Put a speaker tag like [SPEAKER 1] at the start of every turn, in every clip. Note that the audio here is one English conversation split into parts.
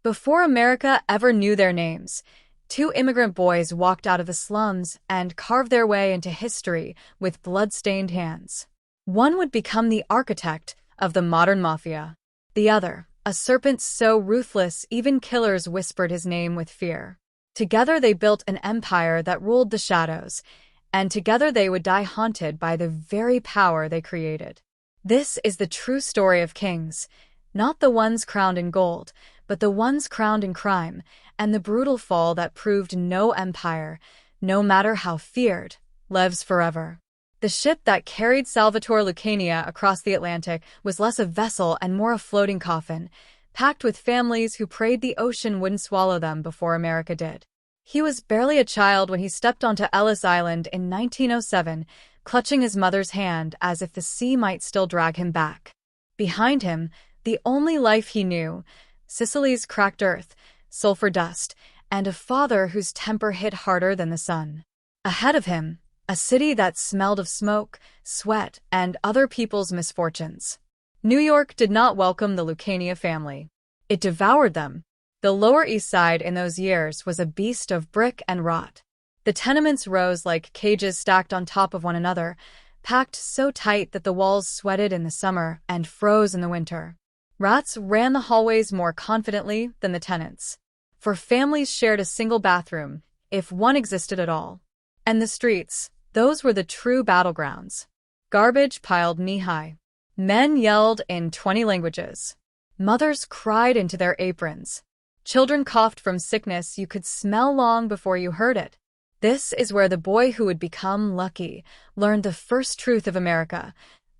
[SPEAKER 1] Before America ever knew their names, two immigrant boys walked out of the slums and carved their way into history with blood-stained hands. One would become the architect of the modern Mafia. The other, a serpent so ruthless even killers whispered his name with fear. Together they built an empire that ruled the shadows, and together they would die haunted by the very power they created. This is the true story of kings, not the ones crowned in gold, but the ones crowned in crime, and the brutal fall that proved no empire, no matter how feared, lives forever. The ship that carried Salvatore Lucania across the Atlantic was less a vessel and more a floating coffin, packed with families who prayed the ocean wouldn't swallow them before America did. He was barely a child when he stepped onto Ellis Island in 1907, clutching his mother's hand as if the sea might still drag him back. Behind him, the only life he knew, Sicily's cracked earth, sulfur dust, and a father whose temper hit harder than the sun. Ahead of him, a city that smelled of smoke, sweat, and other people's misfortunes. New York did not welcome the Lucania family. It devoured them. The Lower East Side in those years was a beast of brick and rot. The tenements rose like cages stacked on top of one another, packed so tight that the walls sweated in the summer and froze in the winter. Rats ran the hallways more confidently than the tenants, for families shared a single bathroom, if one existed at all. And the streets, those were the true battlegrounds. Garbage piled knee-high. Men yelled in 20 languages. Mothers cried into their aprons. Children coughed from sickness you could smell long before you heard it. This is where the boy who would become lucky learned the first truth of America.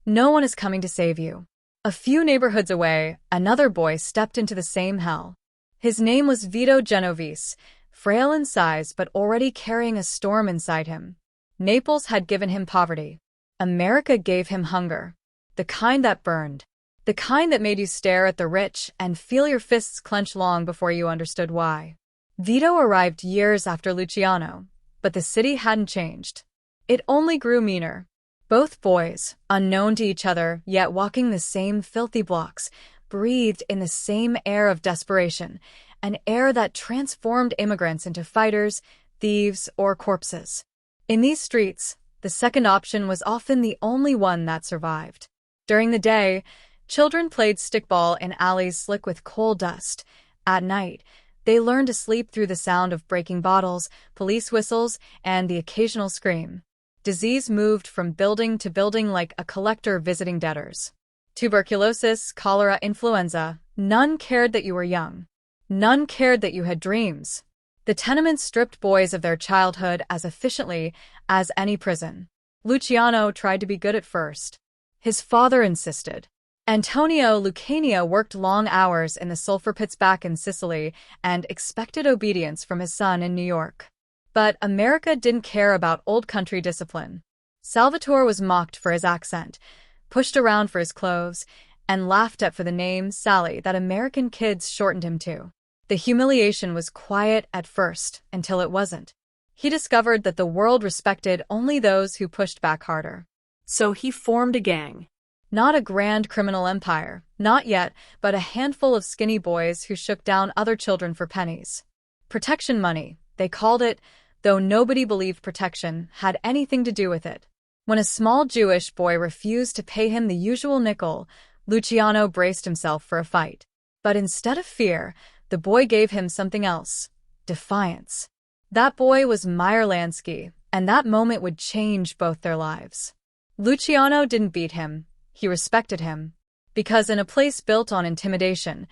[SPEAKER 1] No one is coming to save you. A few neighborhoods away, another boy stepped into the same hell. His name was Vito Genovese, frail in size but already carrying a storm inside him. Naples had given him poverty. America gave him hunger. The kind that burned. The kind that made you stare at the rich and feel your fists clench long before you understood why. Vito arrived years after Luciano, but the city hadn't changed. It only grew meaner. Both boys, unknown to each other, yet walking the same filthy blocks, breathed in the same air of desperation, an air that transformed immigrants into fighters, thieves, or corpses. In these streets, the second option was often the only one that survived. During the day, children played stickball in alleys slick with coal dust. At night, they learned to sleep through the sound of breaking bottles, police whistles, and the occasional scream. Disease moved from building to building like a collector visiting debtors. Tuberculosis, cholera, influenza, none cared that you were young. None cared that you had dreams. The tenements stripped boys of their childhood as efficiently as any prison. Luciano tried to be good at first. His father insisted. Antonio Lucania worked long hours in the sulfur pits back in Sicily and expected obedience from his son in New York. But America didn't care about old country discipline. Salvatore was mocked for his accent, pushed around for his clothes, and laughed at for the name Sally that American kids shortened him to. The humiliation was quiet at first, until it wasn't. He discovered that the world respected only those who pushed back harder. So he formed a gang. Not a grand criminal empire, not yet, but a handful of skinny boys who shook down other children for pennies. Protection money, they called it, though nobody believed protection had anything to do with it. When a small Jewish boy refused to pay him the usual nickel, Luciano braced himself for a fight. But instead of fear, the boy gave him something else: defiance. That boy was Meyer Lansky, and that moment would change both their lives. Luciano didn't beat him, he respected him. Because in a place built on intimidation,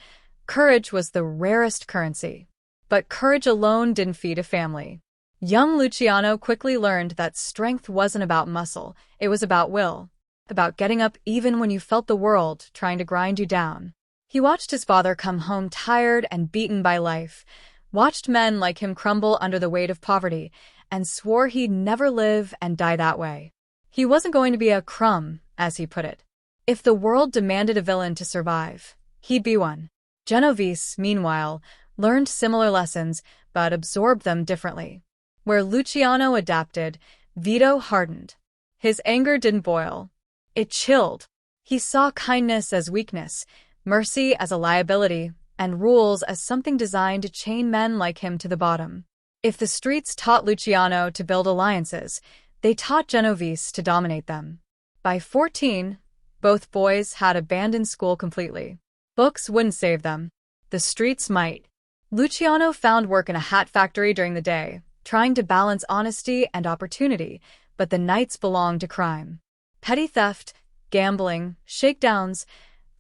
[SPEAKER 1] courage was the rarest currency. But courage alone didn't feed a family. Young Luciano quickly learned that strength wasn't about muscle, it was about will, about getting up even when you felt the world trying to grind you down. He watched his father come home tired and beaten by life, watched men like him crumble under the weight of poverty, and swore he'd never live and die that way. He wasn't going to be a crumb, as he put it. If the world demanded a villain to survive, he'd be one. Genovese, meanwhile, learned similar lessons, but absorbed them differently. Where Luciano adapted, Vito hardened. His anger didn't boil. It chilled. He saw kindness as weakness, mercy as a liability, and rules as something designed to chain men like him to the bottom. If the streets taught Luciano to build alliances, they taught Genovese to dominate them. By 14, both boys had abandoned school completely. Books wouldn't save them. The streets might. Luciano found work in a hat factory during the day, trying to balance honesty and opportunity, but the nights belonged to crime. Petty theft, gambling, shakedowns,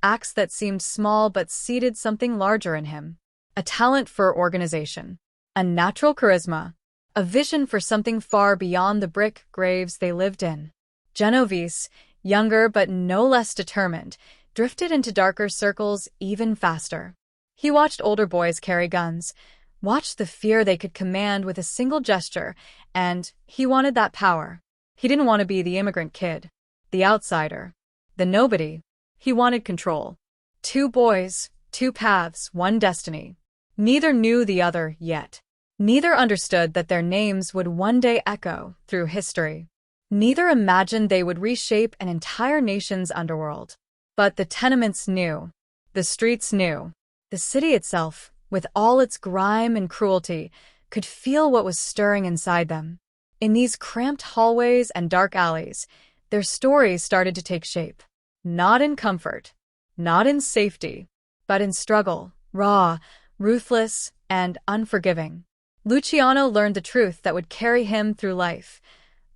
[SPEAKER 1] acts that seemed small but seeded something larger in him. A talent for organization. A natural charisma. A vision for something far beyond the brick graves they lived in. Genovese, younger but no less determined, drifted into darker circles even faster. He watched older boys carry guns, watched the fear they could command with a single gesture, and he wanted that power. He didn't want to be the immigrant kid, the outsider, the nobody. He wanted control. Two boys, two paths, one destiny. Neither knew the other yet. Neither understood that their names would one day echo through history. Neither imagined they would reshape an entire nation's underworld. But the tenements knew. The streets knew. The city itself, with all its grime and cruelty, could feel what was stirring inside them. In these cramped hallways and dark alleys, their stories started to take shape. Not in comfort, not in safety, but in struggle, raw, ruthless, and unforgiving. Luciano learned the truth that would carry him through life.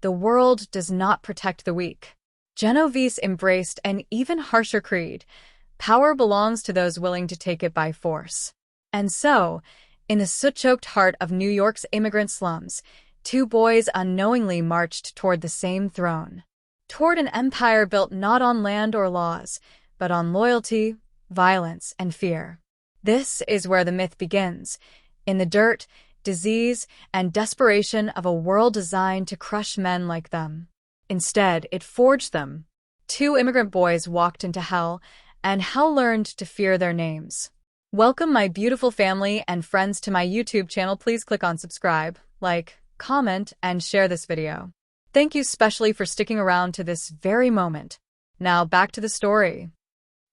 [SPEAKER 1] The world does not protect the weak. Genovese embraced an even harsher creed. Power belongs to those willing to take it by force. And so, in the soot-choked heart of New York's immigrant slums, two boys unknowingly marched toward the same throne. Toward an empire built not on land or laws, but on loyalty, violence, and fear. This is where the myth begins, in the dirt, disease, and desperation of a world designed to crush men like them. Instead, it forged them. Two immigrant boys walked into hell, and hell learned to fear their names. Welcome, my beautiful family and friends, to my YouTube channel. Please click on subscribe, like, comment, and share this video. Thank you specially for sticking around to this very moment. Now back to the story.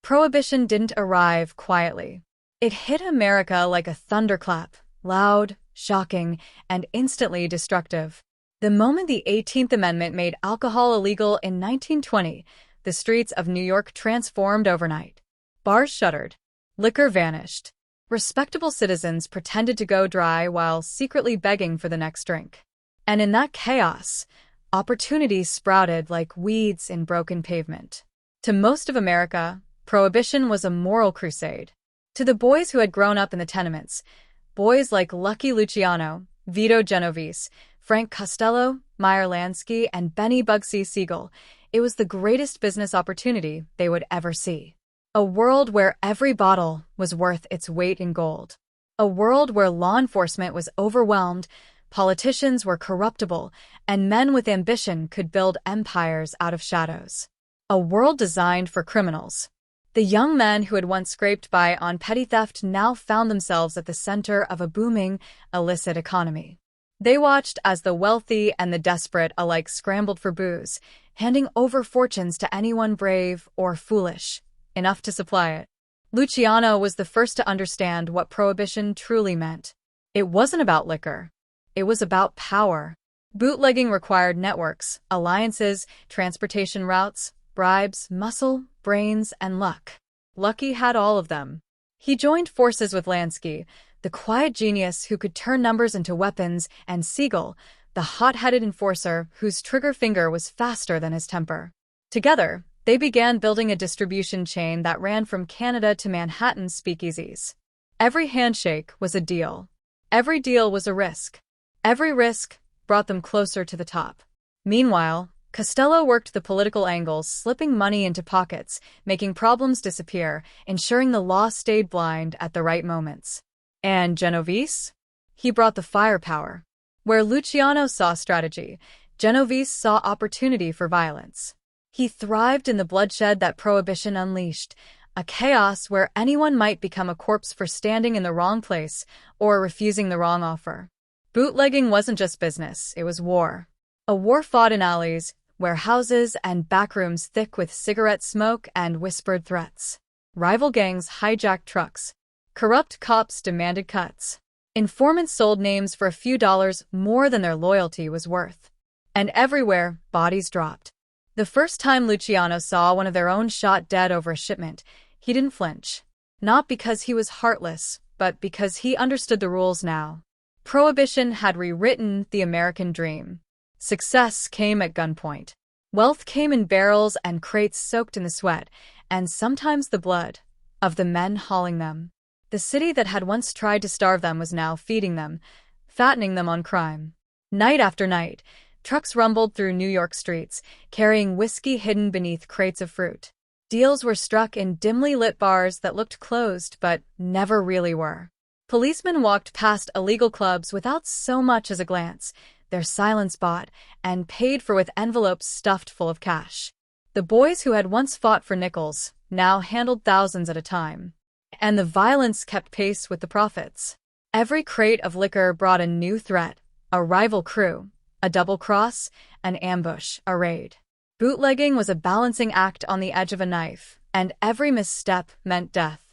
[SPEAKER 1] Prohibition didn't arrive quietly. It hit America like a thunderclap, loud, shocking, and instantly destructive. The moment the 18th Amendment made alcohol illegal in 1920, the streets of New York transformed overnight. Bars shuttered. Liquor vanished. Respectable citizens pretended to go dry while secretly begging for the next drink. And in that chaos, opportunities sprouted like weeds in broken pavement. To most of America, Prohibition was a moral crusade. To the boys who had grown up in the tenements, boys like Lucky Luciano, Vito Genovese, Frank Costello, Meyer Lansky, and Benny Bugsy Siegel, it was the greatest business opportunity they would ever see. A world where every bottle was worth its weight in gold. A world where law enforcement was overwhelmed, politicians were corruptible, and men with ambition could build empires out of shadows. A world designed for criminals. The young men who had once scraped by on petty theft now found themselves at the center of a booming, illicit economy. They watched as the wealthy and the desperate alike scrambled for booze, handing over fortunes to anyone brave or foolish enough to supply it. Luciano was the first to understand what Prohibition truly meant. It wasn't about liquor. It was about power. Bootlegging required networks, alliances, transportation routes, bribes, muscle, brains, and luck. Lucky had all of them. He joined forces with Lansky, the quiet genius who could turn numbers into weapons, and Siegel, the hot-headed enforcer whose trigger finger was faster than his temper. Together, they began building a distribution chain that ran from Canada to Manhattan's speakeasies. Every handshake was a deal. Every deal was a risk. Every risk brought them closer to the top. Meanwhile, Costello worked the political angles, slipping money into pockets, making problems disappear, ensuring the law stayed blind at the right moments. And Genovese? He brought the firepower. Where Luciano saw strategy, Genovese saw opportunity for violence. He thrived in the bloodshed that Prohibition unleashed, a chaos where anyone might become a corpse for standing in the wrong place or refusing the wrong offer. Bootlegging wasn't just business, it was war. A war fought in alleys, warehouses, and backrooms thick with cigarette smoke and whispered threats. Rival gangs hijacked trucks, Corrupt cops demanded cuts. Informants sold names for a few dollars more than their loyalty was worth. And everywhere, bodies dropped. The first time Luciano saw one of their own shot dead over a shipment, he didn't flinch. Not because he was heartless, but because he understood the rules now. Prohibition had rewritten the American dream. Success came at gunpoint. Wealth came in barrels and crates soaked in the sweat, and sometimes the blood, of the men hauling them. The city that had once tried to starve them was now feeding them, fattening them on crime. Night after night, trucks rumbled through New York streets, carrying whiskey hidden beneath crates of fruit. Deals were struck in dimly lit bars that looked closed but never really were. Policemen walked past illegal clubs without so much as a glance, their silence bought and paid for with envelopes stuffed full of cash. The boys who had once fought for nickels now handled thousands at a time. And the violence kept pace with the profits. Every crate of liquor brought a new threat, a rival crew, a double cross, an ambush, a raid. Bootlegging was a balancing act on the edge of a knife, and every misstep meant death.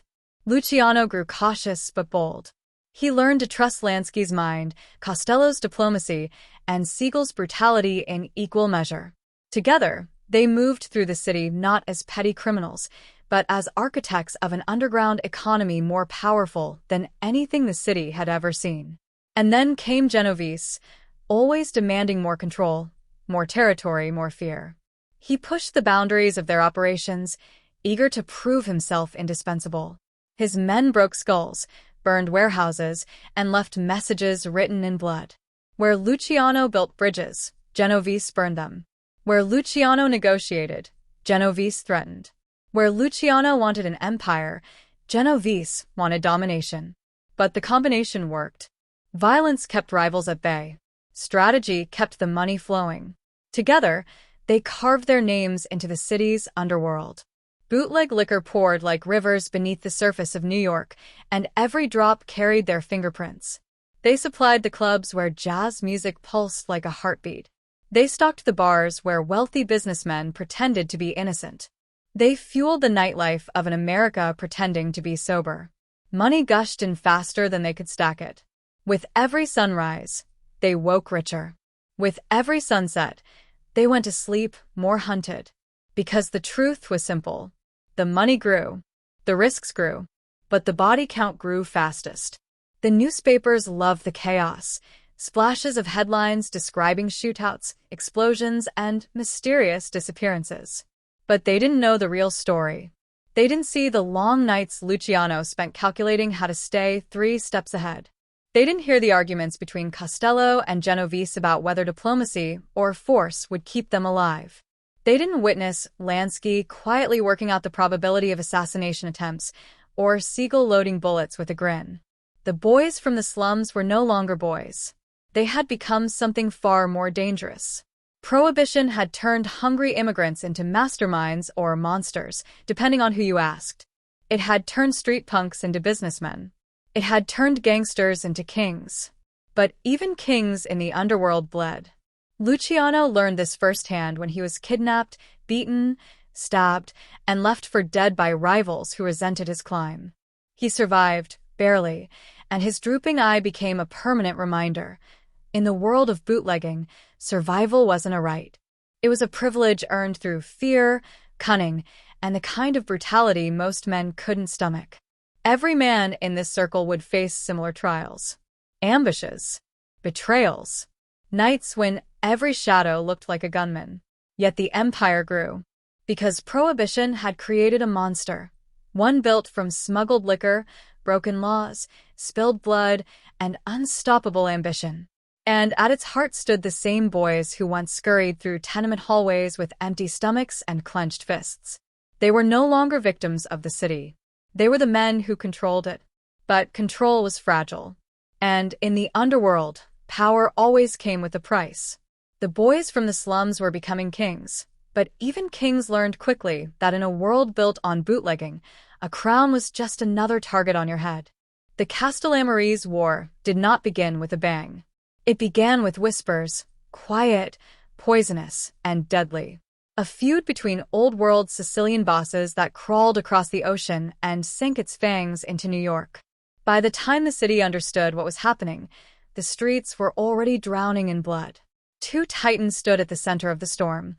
[SPEAKER 1] Luciano grew cautious but bold. He learned to trust Lansky's mind, Costello's diplomacy, and Siegel's brutality in equal measure. Together, they moved through the city not as petty criminals, but as architects of an underground economy more powerful than anything the city had ever seen. And then came Genovese, always demanding more control, more territory, more fear. He pushed the boundaries of their operations, eager to prove himself indispensable. His men broke skulls, burned warehouses, and left messages written in blood. Where Luciano built bridges, Genovese burned them. Where Luciano negotiated, Genovese threatened. Where Luciano wanted an empire, Genovese wanted domination. But the combination worked. Violence kept rivals at bay. Strategy kept the money flowing. Together, they carved their names into the city's underworld. Bootleg liquor poured like rivers beneath the surface of New York, and every drop carried their fingerprints. They supplied the clubs where jazz music pulsed like a heartbeat. They stocked the bars where wealthy businessmen pretended to be innocent. They fueled the nightlife of an America pretending to be sober. Money gushed in faster than they could stack it. With every sunrise, they woke richer. With every sunset, they went to sleep more hunted. Because the truth was simple. The money grew. The risks grew. But the body count grew fastest. The newspapers loved the chaos. Splashes of headlines describing shootouts, explosions, and mysterious disappearances. But they didn't know the real story. They didn't see the long nights Luciano spent calculating how to stay 3 steps ahead. They didn't hear the arguments between Costello and Genovese about whether diplomacy or force would keep them alive. They didn't witness Lansky quietly working out the probability of assassination attempts or Siegel loading bullets with a grin. The boys from the slums were no longer boys. They had become something far more dangerous. Prohibition had turned hungry immigrants into masterminds or monsters, depending on who you asked. It had turned street punks into businessmen. It had turned gangsters into kings. But even kings in the underworld bled. Luciano learned this firsthand when he was kidnapped, beaten, stabbed, and left for dead by rivals who resented his climb. He survived, barely, and his drooping eye became a permanent reminder. In the world of bootlegging, survival wasn't a right. It was a privilege earned through fear, cunning, and the kind of brutality most men couldn't stomach. Every man in this circle would face similar trials. Ambushes. Betrayals. Nights when every shadow looked like a gunman. Yet the empire grew. Because Prohibition had created a monster. One built from smuggled liquor, broken laws, spilled blood, and unstoppable ambition. And at its heart stood the same boys who once scurried through tenement hallways with empty stomachs and clenched fists. They were no longer victims of the city. They were the men who controlled it. But control was fragile. And in the underworld, power always came with a price. The boys from the slums were becoming kings. But even kings learned quickly that in a world built on bootlegging, a crown was just another target on your head. The Castellammarese War did not begin with a bang. It began with whispers, quiet, poisonous, and deadly. A feud between old-world Sicilian bosses that crawled across the ocean and sank its fangs into New York. By the time the city understood what was happening, the streets were already drowning in blood. Two titans stood at the center of the storm: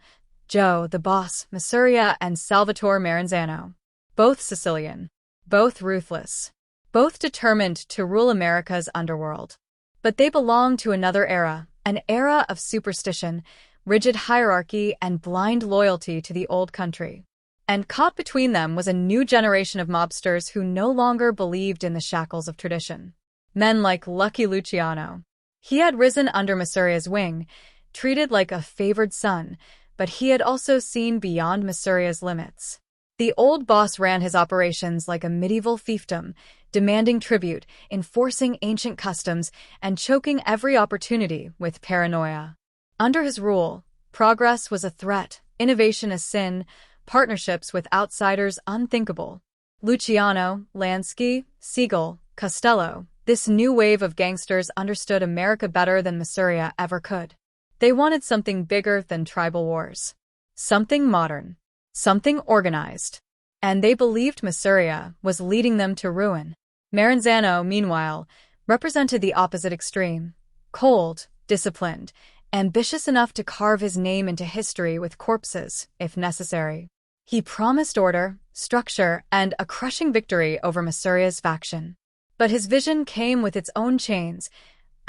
[SPEAKER 1] Joe, the boss, Masuria, and Salvatore Maranzano. Both Sicilian, both ruthless, both determined to rule America's underworld. But they belonged to another era, an era of superstition, rigid hierarchy, and blind loyalty to the old country. And caught between them was a new generation of mobsters who no longer believed in the shackles of tradition. Men like Lucky Luciano. He had risen under Masuria's wing, treated like a favored son, but he had also seen beyond Masuria's limits. The old boss ran his operations like a medieval fiefdom, demanding tribute, enforcing ancient customs, and choking every opportunity with paranoia. Under his rule, progress was a threat, innovation a sin, partnerships with outsiders unthinkable. Luciano, Lansky, Siegel, Costello, this new wave of gangsters understood America better than Masuria ever could. They wanted something bigger than tribal wars. Something modern. Something organized. And they believed Masuria was leading them to ruin. Maranzano, meanwhile, represented the opposite extreme. Cold, disciplined, ambitious enough to carve his name into history with corpses, if necessary. He promised order, structure, and a crushing victory over Masuria's faction. But his vision came with its own chains: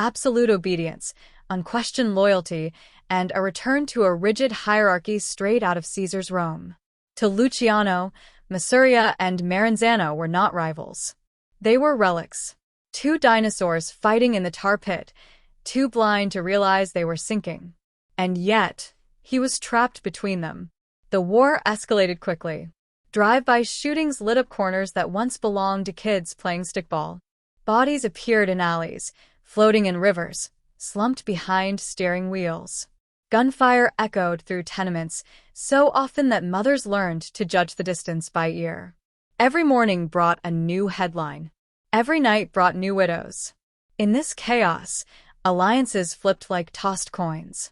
[SPEAKER 1] absolute obedience, unquestioned loyalty, and a return to a rigid hierarchy straight out of Caesar's Rome. To Luciano, Masuria and Maranzano were not rivals. They were relics. Two dinosaurs fighting in the tar pit, too blind to realize they were sinking. And yet, he was trapped between them. The war escalated quickly. Drive-by shootings lit up corners that once belonged to kids playing stickball. Bodies appeared in alleys, floating in rivers, slumped behind steering wheels. Gunfire echoed through tenements, so often that mothers learned to judge the distance by ear. Every morning brought a new headline. Every night brought new widows. In this chaos, alliances flipped like tossed coins.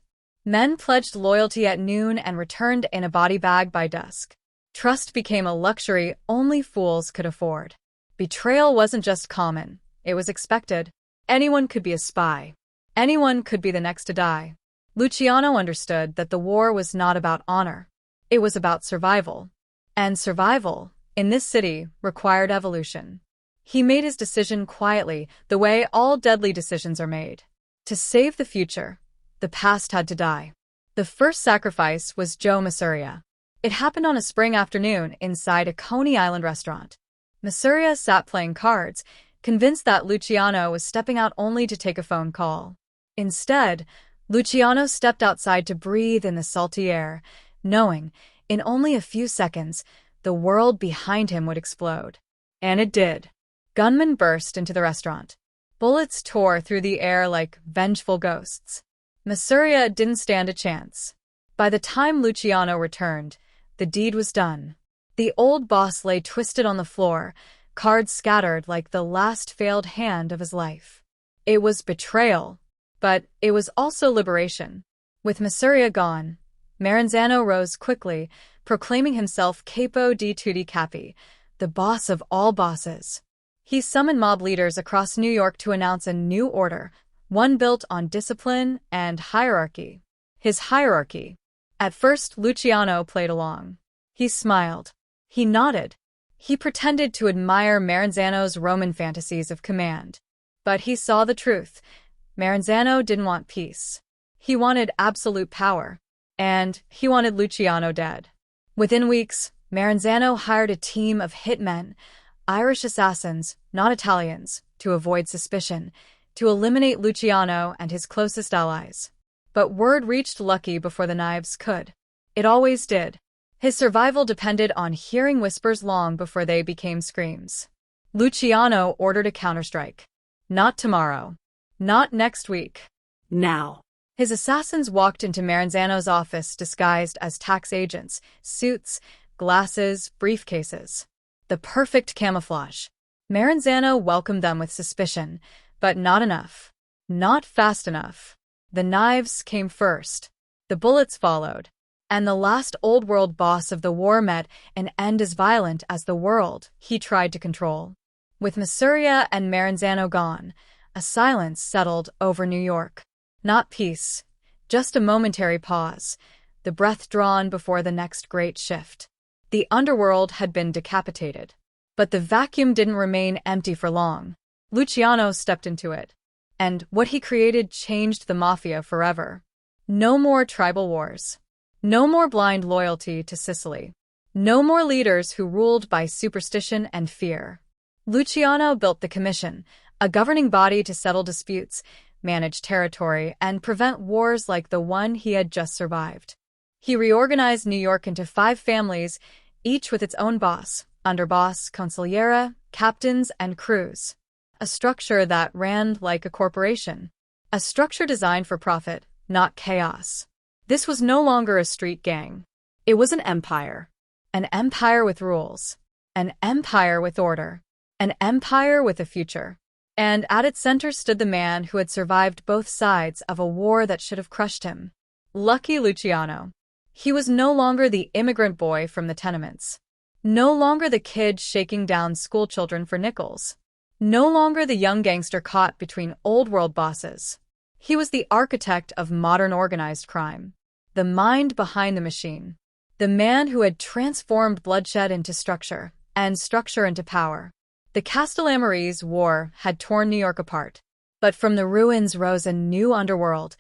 [SPEAKER 1] Men pledged loyalty at noon and returned in a body bag by dusk. Trust became a luxury only fools could afford. Betrayal wasn't just common, it was expected. Anyone could be a spy. Anyone could be the next to die. Luciano understood that the war was not about honor. It was about survival. And survival, in this city, required evolution. He made his decision quietly, the way all deadly decisions are made. To save the future, the past had to die. The first sacrifice was Joe Masuria. It happened on a spring afternoon inside a Coney Island restaurant. Masuria sat playing cards, convinced that Luciano was stepping out only to take a phone call. Instead, Luciano stepped outside to breathe in the salty air, knowing, in only a few seconds, the world behind him would explode. And it did. Gunmen burst into the restaurant. Bullets tore through the air like vengeful ghosts. Masuria didn't stand a chance. By the time Luciano returned, the deed was done. The old boss lay twisted on the floor, cards scattered like the last failed hand of his life. It was betrayal, but it was also liberation. With Masuria gone, Maranzano rose quickly, proclaiming himself Capo di Tutti Capi, the boss of all bosses. He summoned mob leaders across New York to announce a new order, one built on discipline and hierarchy. His hierarchy. At first, Luciano played along. He smiled. He nodded. He pretended to admire Maranzano's Roman fantasies of command. But he saw the truth. Maranzano didn't want peace. He wanted absolute power. And he wanted Luciano dead. Within weeks, Maranzano hired a team of hitmen, Irish assassins, not Italians, to avoid suspicion, to eliminate Luciano and his closest allies. But word reached Lucky before the knives could. It always did. His survival depended on hearing whispers long before they became screams. Luciano ordered a counterstrike. Not tomorrow. Not next week. Now. His assassins walked into Maranzano's office disguised as tax agents, suits, glasses, briefcases. The perfect camouflage. Maranzano welcomed them with suspicion, but not enough. Not fast enough. The knives came first. The bullets followed. And the last old world boss of the war met an end as violent as the world he tried to control. With Masuria and Maranzano gone, a silence settled over New York. Not peace, just a momentary pause, the breath drawn before the next great shift. The underworld had been decapitated. But the vacuum didn't remain empty for long. Luciano stepped into it. And what he created changed the Mafia forever. No more tribal wars. No more blind loyalty to Sicily. No more leaders who ruled by superstition and fear. Luciano built the Commission, a governing body to settle disputes, manage territory, and prevent wars like the one he had just survived. He reorganized New York into 5 families, each with its own boss, underboss, consigliere, captains, and crews. A structure that ran like a corporation. A structure designed for profit, not chaos. This was no longer a street gang. It was an empire. An empire with rules. An empire with order. An empire with a future. And at its center stood the man who had survived both sides of a war that should have crushed him. Lucky Luciano. He was no longer the immigrant boy from the tenements. No longer the kid shaking down schoolchildren for nickels. No longer the young gangster caught between old-world bosses. He was the architect of modern organized crime. The mind behind the machine. The man who had transformed bloodshed into structure, and structure into power. The Castellammarese War had torn New York apart. But from the ruins rose a new underworld,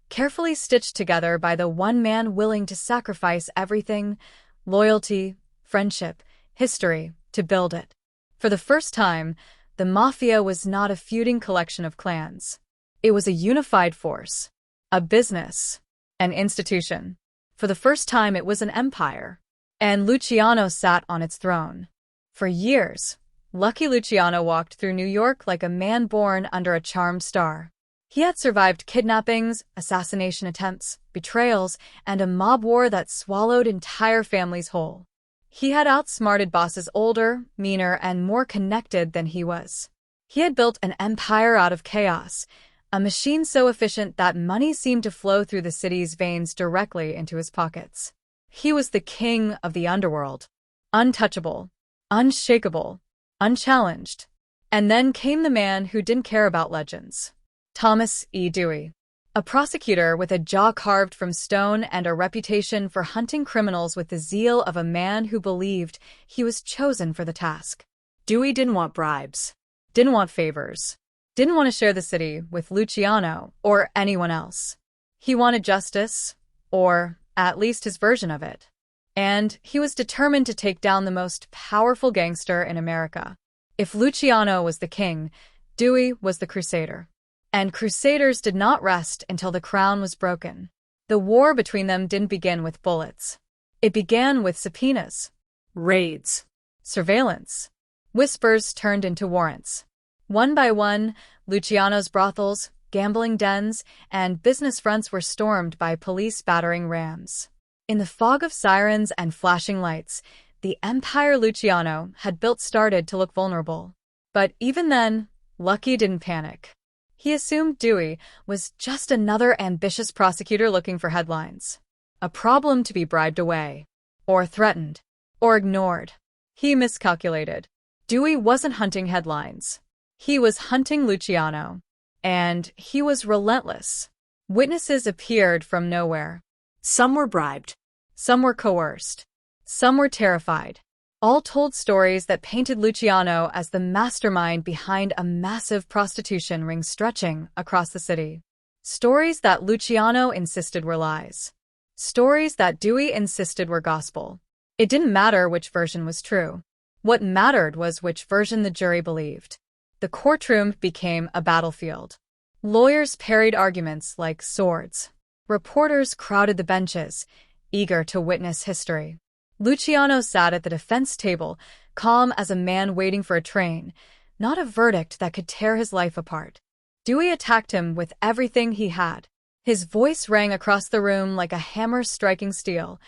[SPEAKER 1] carefully stitched together by the one man willing to sacrifice everything, loyalty, friendship, history, to build it. For the first time, the Mafia was not a feuding collection of clans. It was a unified force, a business, an institution. For the first time, it was an empire. And Luciano sat on its throne. For years, Lucky Luciano walked through New York like a man born under a charmed star. He had survived kidnappings, assassination attempts, betrayals, and a mob war that swallowed entire families whole. He had outsmarted bosses older, meaner, and more connected than he was. He had built an empire out of chaos, a machine so efficient that money seemed to flow through the city's veins directly into his pockets. He was the king of the underworld. Untouchable, unshakable, unchallenged. And then came the man who didn't care about legends. Thomas E. Dewey. A prosecutor with a jaw carved from stone and a reputation for hunting criminals with the zeal of a man who believed he was chosen for the task. Dewey didn't want bribes, didn't want favors, didn't want to share the city with Luciano or anyone else. He wanted justice, or at least his version of it. And he was determined to take down the most powerful gangster in America. If Luciano was the king, Dewey was the crusader. And crusaders did not rest until the crown was broken. The war between them didn't begin with bullets. It began with subpoenas, raids, surveillance. Whispers turned into warrants. One by one, Luciano's brothels, gambling dens, and business fronts were stormed by police battering rams. In the fog of sirens and flashing lights, the empire Luciano had built started to look vulnerable. But even then, Lucky didn't panic. He assumed Dewey was just another ambitious prosecutor looking for headlines. A problem to be bribed away, or threatened, or ignored. He miscalculated. Dewey wasn't hunting headlines. He was hunting Luciano. And he was relentless. Witnesses appeared from nowhere. Some were bribed. Some were coerced. Some were terrified. All told stories that painted Luciano as the mastermind behind a massive prostitution ring stretching across the city. Stories that Luciano insisted were lies. Stories that Dewey insisted were gospel. It didn't matter which version was true. What mattered was which version the jury believed. The courtroom became a battlefield. Lawyers parried arguments like swords. Reporters crowded the benches, eager to witness history. Luciano sat at the defense table, calm as a man waiting for a train, not a verdict that could tear his life apart. Dewey attacked him with everything he had. His voice rang across the room like a hammer striking steel.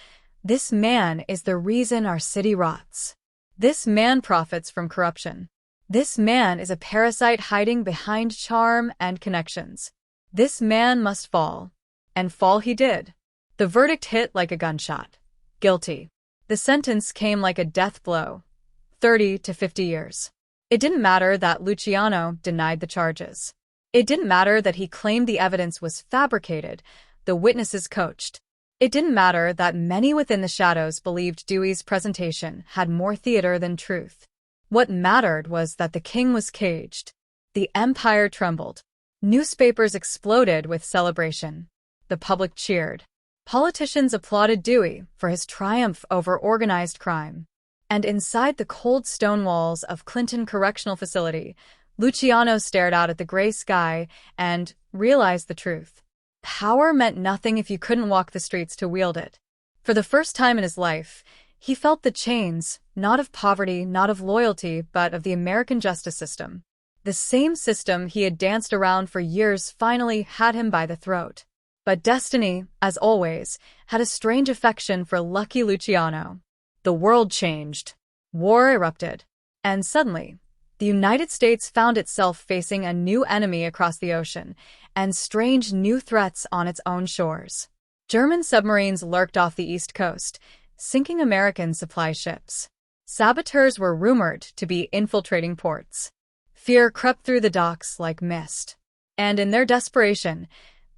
[SPEAKER 1] This man is the reason our city rots. This man profits from corruption. This man is a parasite hiding behind charm and connections. This man must fall. And fall he did. The verdict hit like a gunshot. Guilty. The sentence came like a death blow. 30 to 50 years. It didn't matter that Luciano denied the charges. It didn't matter that he claimed the evidence was fabricated, the witnesses coached. It didn't matter that many within the shadows believed Dewey's presentation had more theater than truth. What mattered was that the king was caged. The empire trembled. Newspapers exploded with celebration. The public cheered. Politicians applauded Dewey for his triumph over organized crime. And inside the cold stone walls of Clinton Correctional Facility, Luciano stared out at the gray sky and realized the truth. Power meant nothing if you couldn't walk the streets to wield it. For the first time in his life, he felt the chains, not of poverty, not of loyalty, but of the American justice system. The same system he had danced around for years finally had him by the throat. But destiny, as always, had a strange affection for lucky Luciano. The world changed. War erupted. And suddenly, the United States found itself facing a new enemy across the ocean, and strange new threats on its own shores. German submarines lurked off the East Coast, sinking American supply ships. Saboteurs were rumored to be infiltrating ports. Fear crept through the docks like mist. And in their desperation,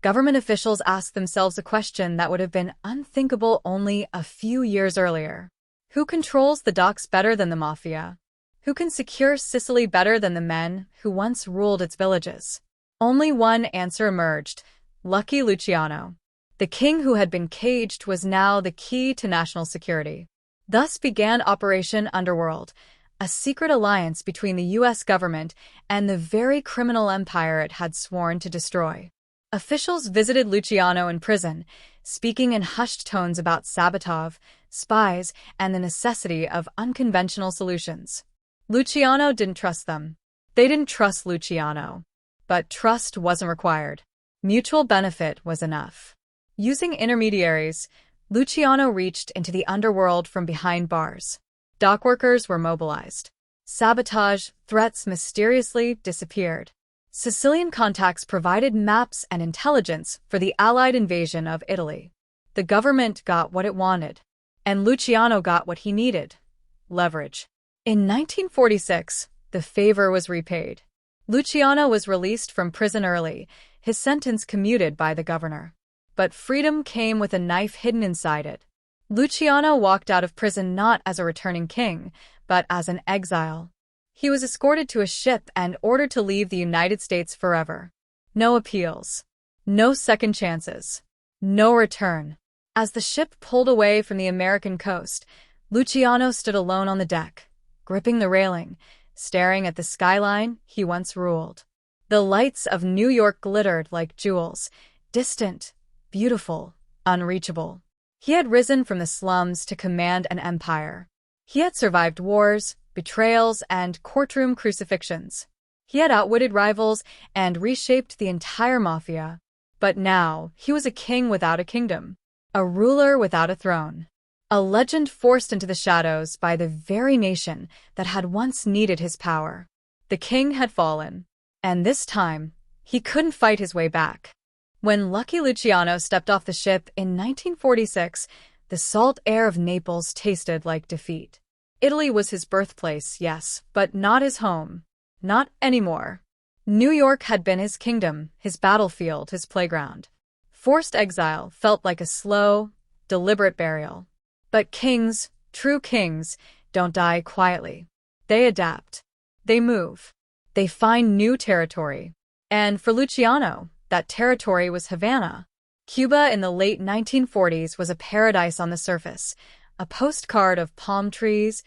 [SPEAKER 1] government officials asked themselves a question that would have been unthinkable only a few years earlier. Who controls the docks better than the Mafia? Who can secure Sicily better than the men who once ruled its villages? Only one answer emerged: lucky Luciano. The king who had been caged was now the key to national security. Thus began Operation Underworld, a secret alliance between the U.S. government and the very criminal empire it had sworn to destroy. Officials visited Luciano in prison, speaking in hushed tones about sabotage, spies, and the necessity of unconventional solutions. Luciano didn't trust them. They didn't trust Luciano. But trust wasn't required. Mutual benefit was enough. Using intermediaries, Luciano reached into the underworld from behind bars. Dockworkers were mobilized. Sabotage threats mysteriously disappeared. Sicilian contacts provided maps and intelligence for the Allied invasion of Italy. The government got what it wanted, and Luciano got what he needed: leverage. In 1946, the favor was repaid. Luciano was released from prison early, his sentence commuted by the governor. But freedom came with a knife hidden inside it. Luciano walked out of prison not as a returning king, but as an exile. He was escorted to a ship and ordered to leave the United States forever. No appeals. No second chances. No return. As the ship pulled away from the American coast, Luciano stood alone on the deck, gripping the railing, staring at the skyline he once ruled. The lights of New York glittered like jewels, distant, beautiful, unreachable. He had risen from the slums to command an empire. He had survived wars, betrayals, and courtroom crucifixions. He had outwitted rivals and reshaped the entire Mafia. But now he was a king without a kingdom, a ruler without a throne, a legend forced into the shadows by the very nation that had once needed his power. The king had fallen, and this time he couldn't fight his way back. When lucky Luciano stepped off the ship in 1946, the salt air of Naples tasted like defeat. Italy was his birthplace, yes, but not his home. Not anymore. New York had been his kingdom, his battlefield, his playground. Forced exile felt like a slow, deliberate burial. But kings, true kings, don't die quietly. They adapt. They move. They find new territory. And for Luciano, that territory was Havana. Cuba in the late 1940s was a paradise on the surface, a postcard of palm trees,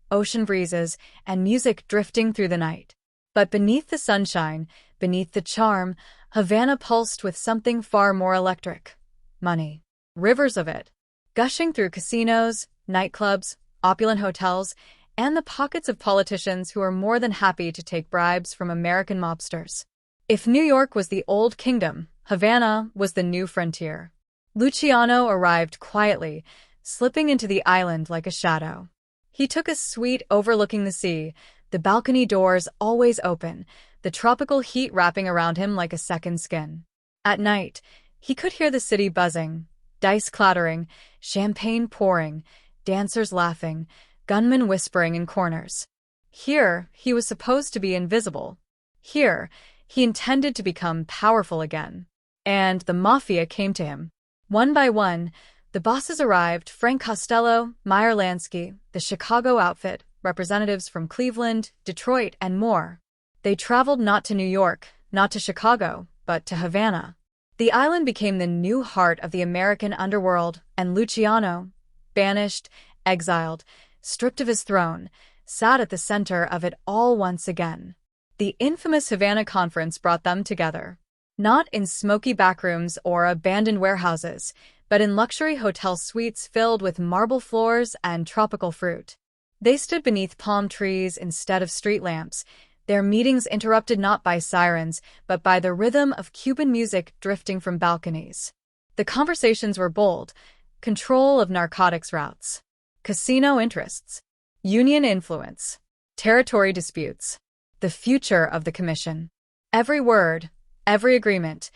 [SPEAKER 1] ocean breezes, and music drifting through the night. But beneath the sunshine, beneath the charm, Havana pulsed with something far more electric: money. Rivers of it, gushing through casinos, nightclubs, opulent hotels, and the pockets of politicians who were more than happy to take bribes from American mobsters. If New York was the old kingdom, Havana was the new frontier. Luciano arrived quietly, slipping into the island like a shadow. He took a suite overlooking the sea, the balcony doors always open, the tropical heat wrapping around him like a second skin. At night, he could hear the city buzzing, dice clattering, champagne pouring, dancers laughing, gunmen whispering in corners. Here, he was supposed to be invisible. Here, he intended to become powerful again. And the Mafia came to him. One by one, the bosses arrived: Frank Costello, Meyer Lansky, the Chicago outfit, representatives from Cleveland, Detroit, and more. They traveled not to New York, not to Chicago, but to Havana. The island became the new heart of the American underworld, and Luciano, banished, exiled, stripped of his throne, sat at the center of it all once again. The infamous Havana Conference brought them together. Not in smoky backrooms or abandoned warehouses, but in luxury hotel suites filled with marble floors and tropical fruit. They stood beneath palm trees instead of street lamps, their meetings interrupted not by sirens, but by the rhythm of Cuban music drifting from balconies. The conversations were bold: control of narcotics routes, casino interests, union influence, territory disputes, the future of the commission. Every word, every agreement,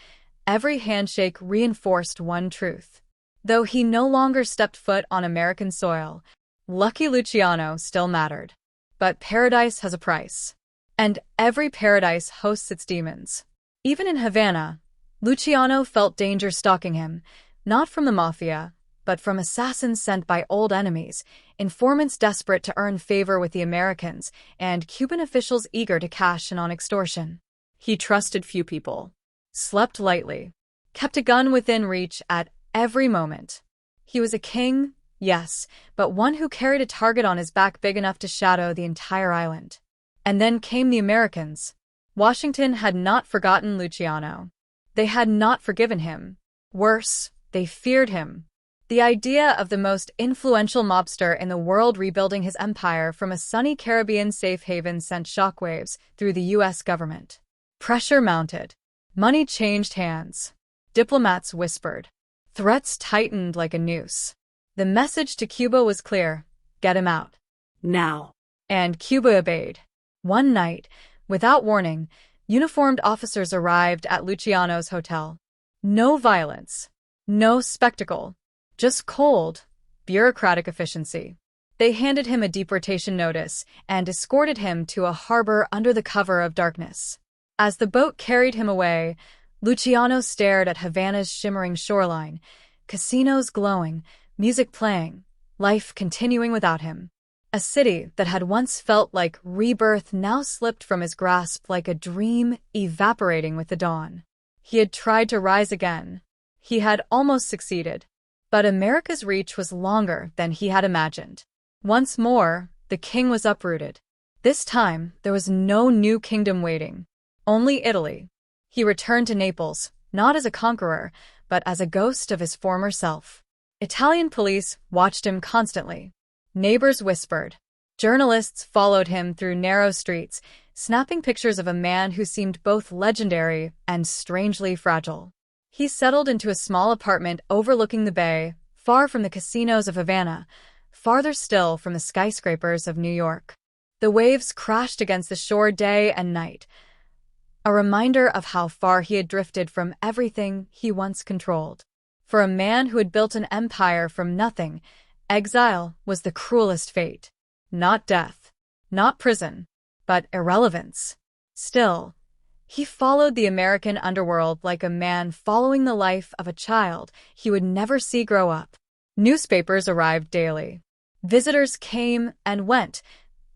[SPEAKER 1] every handshake reinforced one truth. Though he no longer stepped foot on American soil, lucky Luciano still mattered. But paradise has a price. And every paradise hosts its demons. Even in Havana, Luciano felt danger stalking him, not from the Mafia, but from assassins sent by old enemies, informants desperate to earn favor with the Americans, and Cuban officials eager to cash in on extortion. He trusted few people, slept lightly, kept a gun within reach at every moment. He was a king, yes, but one who carried a target on his back big enough to shadow the entire island. And then came the Americans. Washington had not forgotten Luciano. They had not forgiven him. Worse, they feared him. The idea of the most influential mobster in the world rebuilding his empire from a sunny Caribbean safe haven sent shockwaves through the U.S. government. Pressure mounted. Money changed hands. Diplomats whispered. Threats tightened like a noose. The message to Cuba was clear: get him out. Now. And Cuba obeyed. One night, without warning, uniformed officers arrived at Luciano's hotel. No violence. No spectacle. Just cold, bureaucratic efficiency. They handed him a deportation notice and escorted him to a harbor under the cover of darkness. As the boat carried him away, Luciano stared at Havana's shimmering shoreline, casinos glowing, music playing, life continuing without him. A city that had once felt like rebirth now slipped from his grasp like a dream, evaporating with the dawn. He had tried to rise again. He had almost succeeded. But America's reach was longer than he had imagined. Once more, the king was uprooted. This time, there was no new kingdom waiting. Only Italy. He returned to Naples, not as a conqueror, but as a ghost of his former self. Italian police watched him constantly. Neighbors whispered. Journalists followed him through narrow streets, snapping pictures of a man who seemed both legendary and strangely fragile. He settled into a small apartment overlooking the bay, far from the casinos of Havana, farther still from the skyscrapers of New York. The waves crashed against the shore day and night, a reminder of how far he had drifted from everything he once controlled. For a man who had built an empire from nothing, exile was the cruelest fate. Not death, not prison, but irrelevance. Still, he followed the American underworld like a man following the life of a child he would never see grow up. Newspapers arrived daily. Visitors came and went,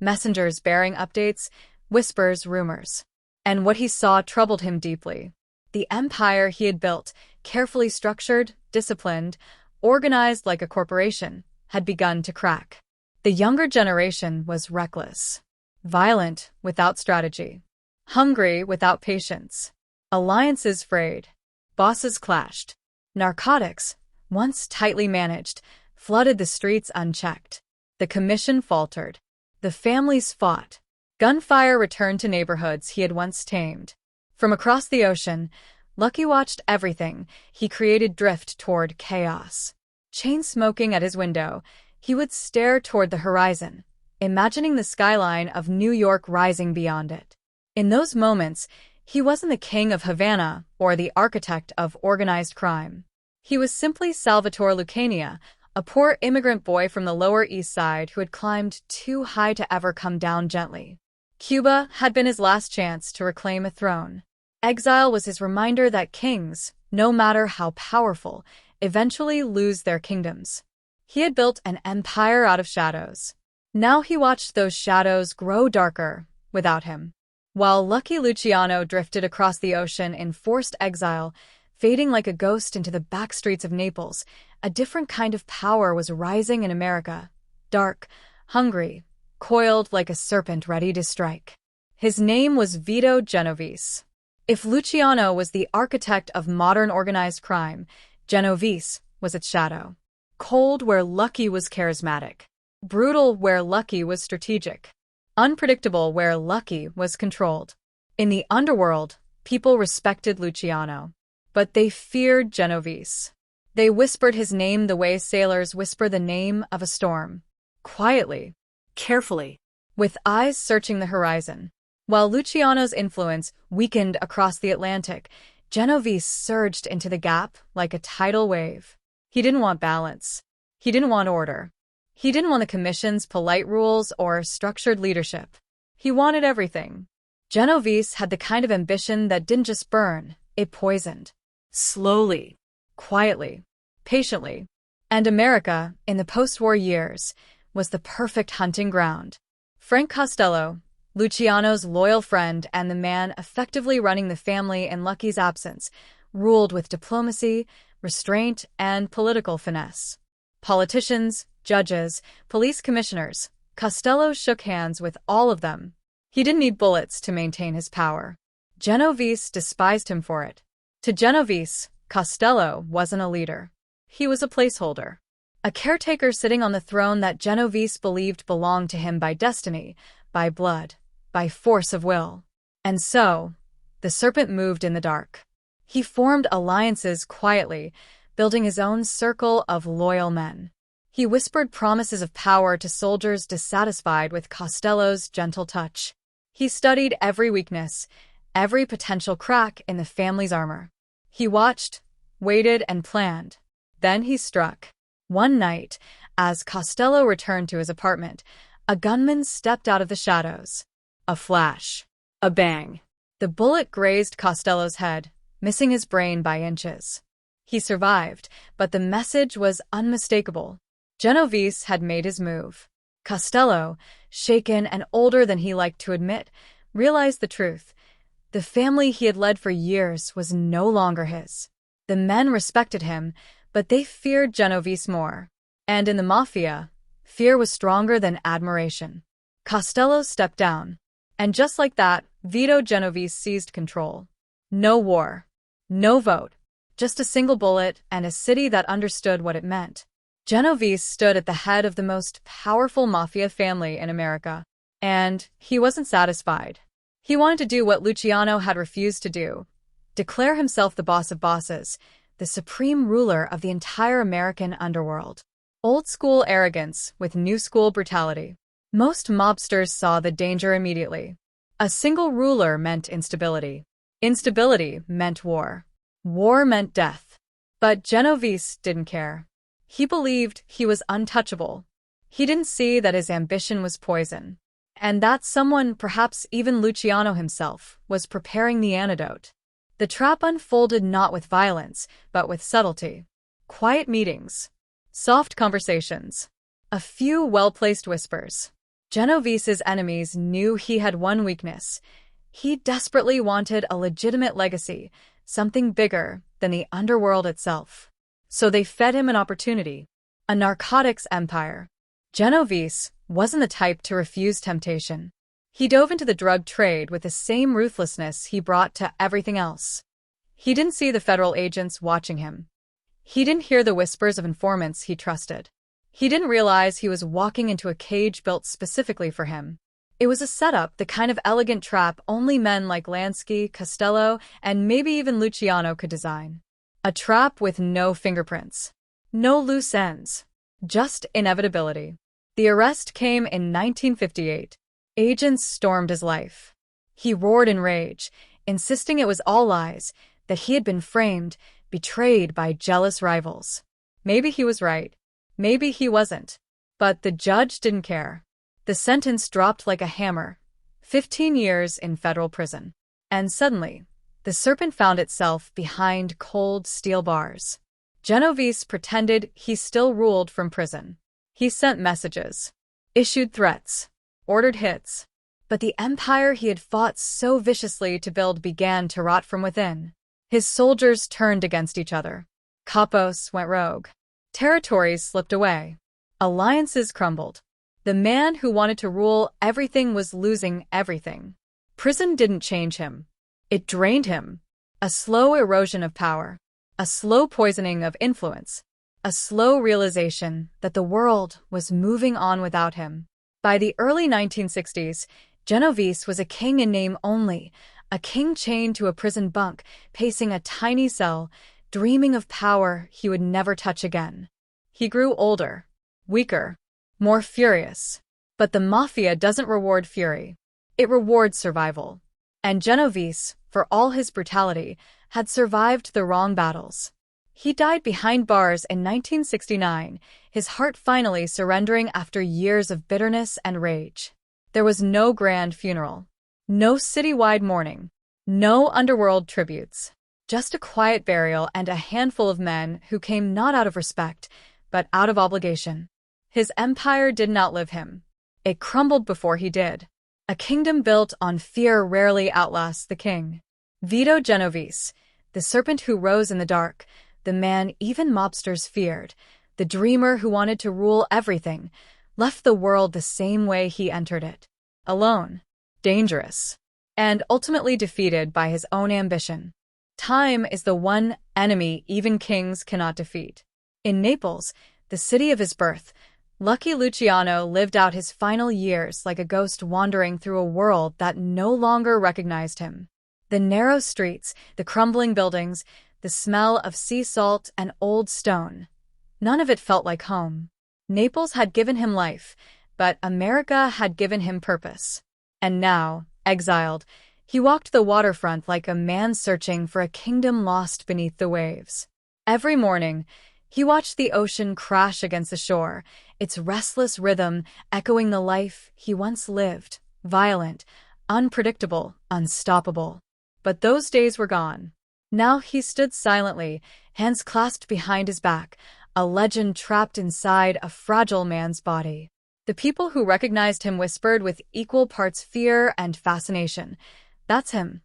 [SPEAKER 1] messengers bearing updates, whispers, rumors. And what he saw troubled him deeply. The empire he had built, carefully structured, disciplined, organized like a corporation, had begun to crack. The younger generation was reckless, violent without strategy, hungry without patience. Alliances frayed, bosses clashed. Narcotics, once tightly managed, flooded the streets unchecked. The commission faltered. The families fought. Gunfire returned to neighborhoods he had once tamed. From across the ocean, Lucky watched everything he created drift toward chaos. Chain smoking at his window, he would stare toward the horizon, imagining the skyline of New York rising beyond it. In those moments, he wasn't the king of Havana or the architect of organized crime. He was simply Salvatore Lucania, a poor immigrant boy from the Lower East Side who had climbed too high to ever come down gently. Cuba had been his last chance to reclaim a throne. Exile was his reminder that kings, no matter how powerful, eventually lose their kingdoms. He had built an empire out of shadows. Now he watched those shadows grow darker without him. While lucky Luciano drifted across the ocean in forced exile, fading like a ghost into the backstreets of Naples, a different kind of power was rising in America. Dark, hungry, coiled like a serpent ready to strike. His name was Vito Genovese. If Luciano was the architect of modern organized crime, Genovese was its shadow. Cold where Lucky was charismatic. Brutal where Lucky was strategic. Unpredictable where Lucky was controlled. In the underworld, people respected Luciano, but they feared Genovese. They whispered his name the way sailors whisper the name of a storm. Quietly, carefully, with eyes searching the horizon. While Luciano's influence weakened across the Atlantic, Genovese surged into the gap like a tidal wave. He didn't want balance. He didn't want order. He didn't want the commission's polite rules or structured leadership. He wanted everything. Genovese had the kind of ambition that didn't just burn, it poisoned. Slowly, quietly, patiently. And America, in the post-war years, was the perfect hunting ground. Frank Costello, Luciano's loyal friend and the man effectively running the family in Lucky's absence, ruled with diplomacy, restraint, and political finesse. Politicians, judges, police commissioners, Costello shook hands with all of them. He didn't need bullets to maintain his power. Genovese despised him for it. To Genovese, Costello wasn't a leader. He was a placeholder. A caretaker sitting on the throne that Genovese believed belonged to him by destiny, by blood, by force of will. And so, the serpent moved in the dark. He formed alliances quietly, building his own circle of loyal men. He whispered promises of power to soldiers dissatisfied with Costello's gentle touch. He studied every weakness, every potential crack in the family's armor. He watched, waited, and planned. Then he struck. One night, as Costello returned to his apartment, a gunman stepped out of the shadows. A flash. A bang. The bullet grazed Costello's head, missing his brain by inches. He survived, but the message was unmistakable. Genovese had made his move. Costello, shaken and older than he liked to admit, realized the truth. The family he had led for years was no longer his. The men respected him, but they feared Genovese more. And in the Mafia, fear was stronger than admiration. Costello stepped down. And just like that, Vito Genovese seized control. No war. No vote. Just a single bullet and a city that understood what it meant. Genovese stood at the head of the most powerful mafia family in America. And he wasn't satisfied. He wanted to do what Luciano had refused to do. Declare himself the boss of bosses, the supreme ruler of the entire American underworld. Old-school arrogance with new-school brutality. Most mobsters saw the danger immediately. A single ruler meant instability. Instability meant war. War meant death. But Genovese didn't care. He believed he was untouchable. He didn't see that his ambition was poison, and that someone, perhaps even Luciano himself, was preparing the antidote. The trap unfolded not with violence, but with subtlety. Quiet meetings. Soft conversations. A few well-placed whispers. Genovese's enemies knew he had one weakness. He desperately wanted a legitimate legacy, something bigger than the underworld itself. So they fed him an opportunity. A narcotics empire. Genovese wasn't the type to refuse temptation. He dove into the drug trade with the same ruthlessness he brought to everything else. He didn't see the federal agents watching him. He didn't hear the whispers of informants he trusted. He didn't realize he was walking into a cage built specifically for him. It was a setup, the kind of elegant trap only men like Lansky, Costello, and maybe even Luciano could design. A trap with no fingerprints. No loose ends. Just inevitability. The arrest came in 1958. Agents stormed his life. He roared in rage, insisting it was all lies, that he had been framed, betrayed by jealous rivals. Maybe he was right. Maybe he wasn't. But the judge didn't care. The sentence dropped like a hammer. 15 years in federal prison. And suddenly, the serpent found itself behind cold steel bars. Genovese pretended he still ruled from prison. He sent messages, issued threats, ordered hits. But the empire he had fought so viciously to build began to rot from within. His soldiers turned against each other. Capos went rogue. Territories slipped away. Alliances crumbled. The man who wanted to rule everything was losing everything. Prison didn't change him. It drained him. A slow erosion of power. A slow poisoning of influence. A slow realization that the world was moving on without him. By the early 1960s, Genovese was a king in name only, a king chained to a prison bunk, pacing a tiny cell, dreaming of power he would never touch again. He grew older, weaker, more furious. But the Mafia doesn't reward fury. It rewards survival. And Genovese, for all his brutality, had survived the wrong battles. He died behind bars in 1969, his heart finally surrendering after years of bitterness and rage. There was no grand funeral, no citywide mourning, no underworld tributes, just a quiet burial and a handful of men who came not out of respect, but out of obligation. His empire didn't outlive him. It crumbled before he did. A kingdom built on fear rarely outlasts the king. Vito Genovese, the serpent who rose in the dark, the man even mobsters feared, the dreamer who wanted to rule everything, left the world the same way he entered it. Alone, dangerous, and ultimately defeated by his own ambition. Time is the one enemy even kings cannot defeat. In Naples, the city of his birth, lucky Luciano lived out his final years like a ghost wandering through a world that no longer recognized him. The narrow streets, the crumbling buildings, the smell of sea salt and old stone. None of it felt like home. Naples had given him life, but America had given him purpose. And now, exiled, he walked the waterfront like a man searching for a kingdom lost beneath the waves. Every morning, he watched the ocean crash against the shore, its restless rhythm echoing the life he once lived, violent, unpredictable, unstoppable. But those days were gone. Now he stood silently, hands clasped behind his back, a legend trapped inside a fragile man's body. The people who recognized him whispered with equal parts fear and fascination. That's him,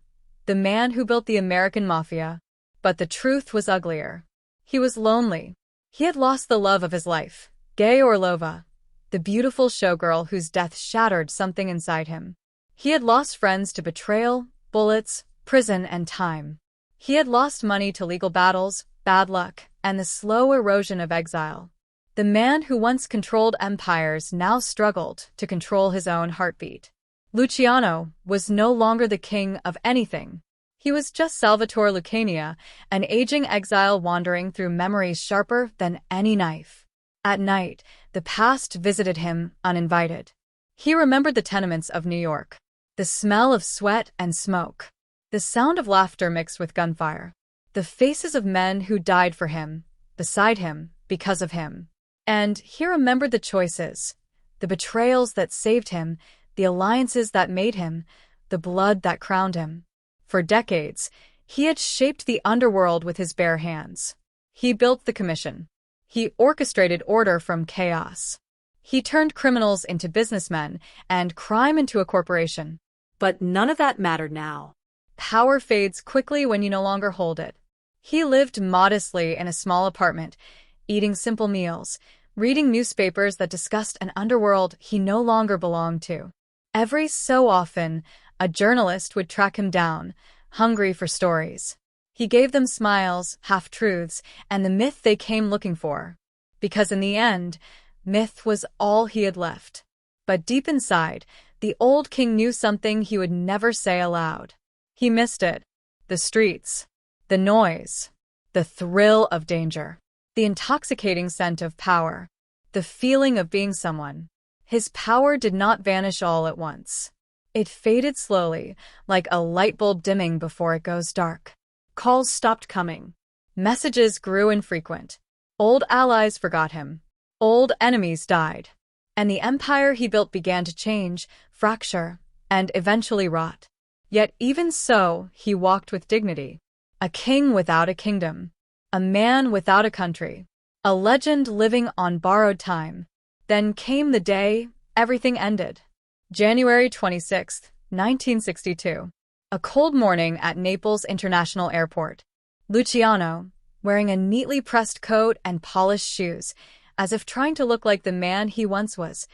[SPEAKER 1] the man who built the American Mafia. But the truth was uglier. He was lonely. He had lost the love of his life, Gay Orlova, the beautiful showgirl whose death shattered something inside him. He had lost friends to betrayal, bullets, prison, and time. He had lost money to legal battles, bad luck, and the slow erosion of exile. The man who once controlled empires now struggled to control his own heartbeat. Luciano was no longer the king of anything. He was just Salvatore Lucania, an aging exile wandering through memories sharper than any knife. At night, the past visited him uninvited. He remembered the tenements of New York, the smell of sweat and smoke, the sound of laughter mixed with gunfire, the faces of men who died for him, beside him, because of him. And he remembered the choices, the betrayals that saved him, the alliances that made him, the blood that crowned him. For decades, he had shaped the underworld with his bare hands. He built the commission. He orchestrated order from chaos. He turned criminals into businessmen and crime into a corporation. But none of that mattered now. Power fades quickly when you no longer hold it. He lived modestly in a small apartment, eating simple meals, reading newspapers that discussed an underworld he no longer belonged to. Every so often, a journalist would track him down, hungry for stories. He gave them smiles, half-truths, and the myth they came looking for. Because in the end, myth was all he had left. But deep inside, the old king knew something he would never say aloud. He missed it. The streets, the noise, the thrill of danger, the intoxicating scent of power, the feeling of being someone. His power did not vanish all at once. It faded slowly, like a light bulb dimming before it goes dark. Calls stopped coming. Messages grew infrequent. Old allies forgot him. Old enemies died, and the empire he built began to change, fracture, and eventually rot. Yet even so, he walked with dignity. A king without a kingdom. A man without a country. A legend living on borrowed time. Then came the day everything ended. January 26, 1962. A cold morning at Naples International Airport. Luciano, wearing a neatly pressed coat and polished shoes, as if trying to look like the man he once was,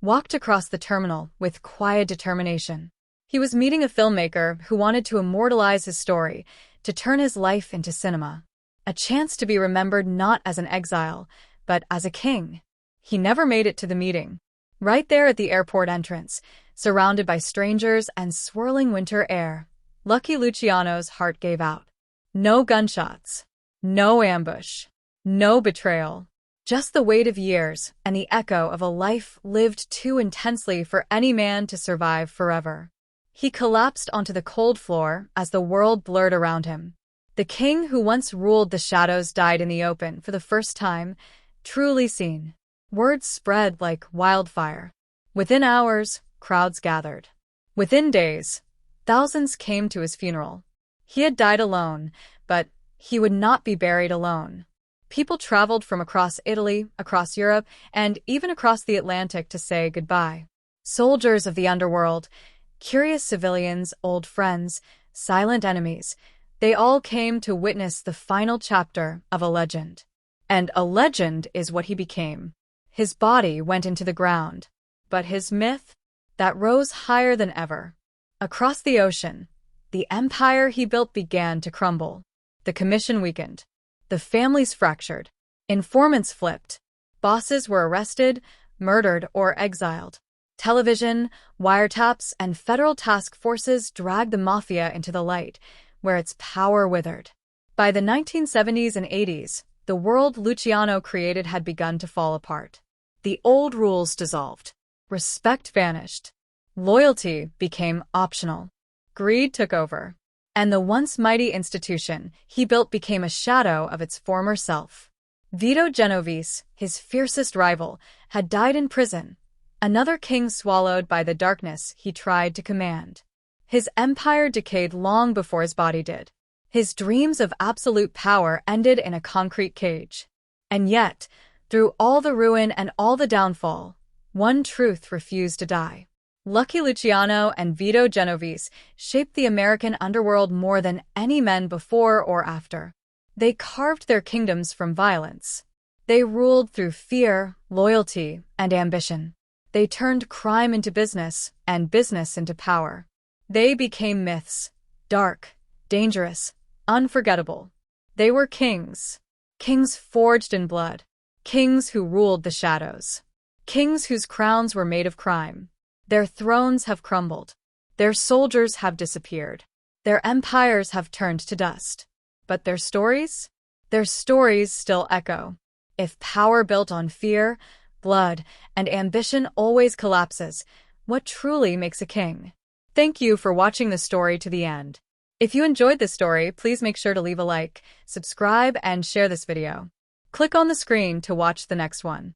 [SPEAKER 1] walked across the terminal with quiet determination. He was meeting a filmmaker who wanted to immortalize his story, to turn his life into cinema. A chance to be remembered not as an exile, but as a king. He never made it to the meeting. Right there at the airport entrance, surrounded by strangers and swirling winter air, lucky Luciano's heart gave out. No gunshots. No ambush. No betrayal. Just the weight of years and the echo of a life lived too intensely for any man to survive forever. He collapsed onto the cold floor as the world blurred around him. The king who once ruled the shadows died in the open for the first time, truly seen. Words spread like wildfire. Within hours, crowds gathered. Within days, thousands came to his funeral. He had died alone, but he would not be buried alone. People traveled from across Italy, across Europe, and even across the Atlantic to say goodbye. Soldiers of the underworld, curious civilians, old friends, silent enemies, they all came to witness the final chapter of a legend. And a legend is what he became. His body went into the ground, but his myth, that rose higher than ever. Across the ocean, the empire he built began to crumble. The commission weakened. The families fractured. Informants flipped. Bosses were arrested, murdered, or exiled. Television, wiretaps, and federal task forces dragged the Mafia into the light, where its power withered. By the 1970s and 80s, the world Luciano created had begun to fall apart. The old rules dissolved. Respect vanished. Loyalty became optional. Greed took over. And the once mighty institution he built became a shadow of its former self. Vito Genovese, his fiercest rival, had died in prison, another king swallowed by the darkness he tried to command. His empire decayed long before his body did. His dreams of absolute power ended in a concrete cage. And yet, through all the ruin and all the downfall, one truth refused to die. Lucky Luciano and Vito Genovese shaped the American underworld more than any men before or after. They carved their kingdoms from violence. They ruled through fear, loyalty, and ambition. They turned crime into business and business into power. They became myths, dark, dangerous, unforgettable. They were kings. Kings forged in blood. Kings who ruled the shadows. Kings whose crowns were made of crime. Their thrones have crumbled. Their soldiers have disappeared. Their empires have turned to dust. But their stories? Their stories still echo. If power built on fear, blood, and ambition always collapses, what truly makes a king? Thank you for watching the story to the end. If you enjoyed this story, please make sure to leave a like, subscribe, and share this video. Click on the screen to watch the next one.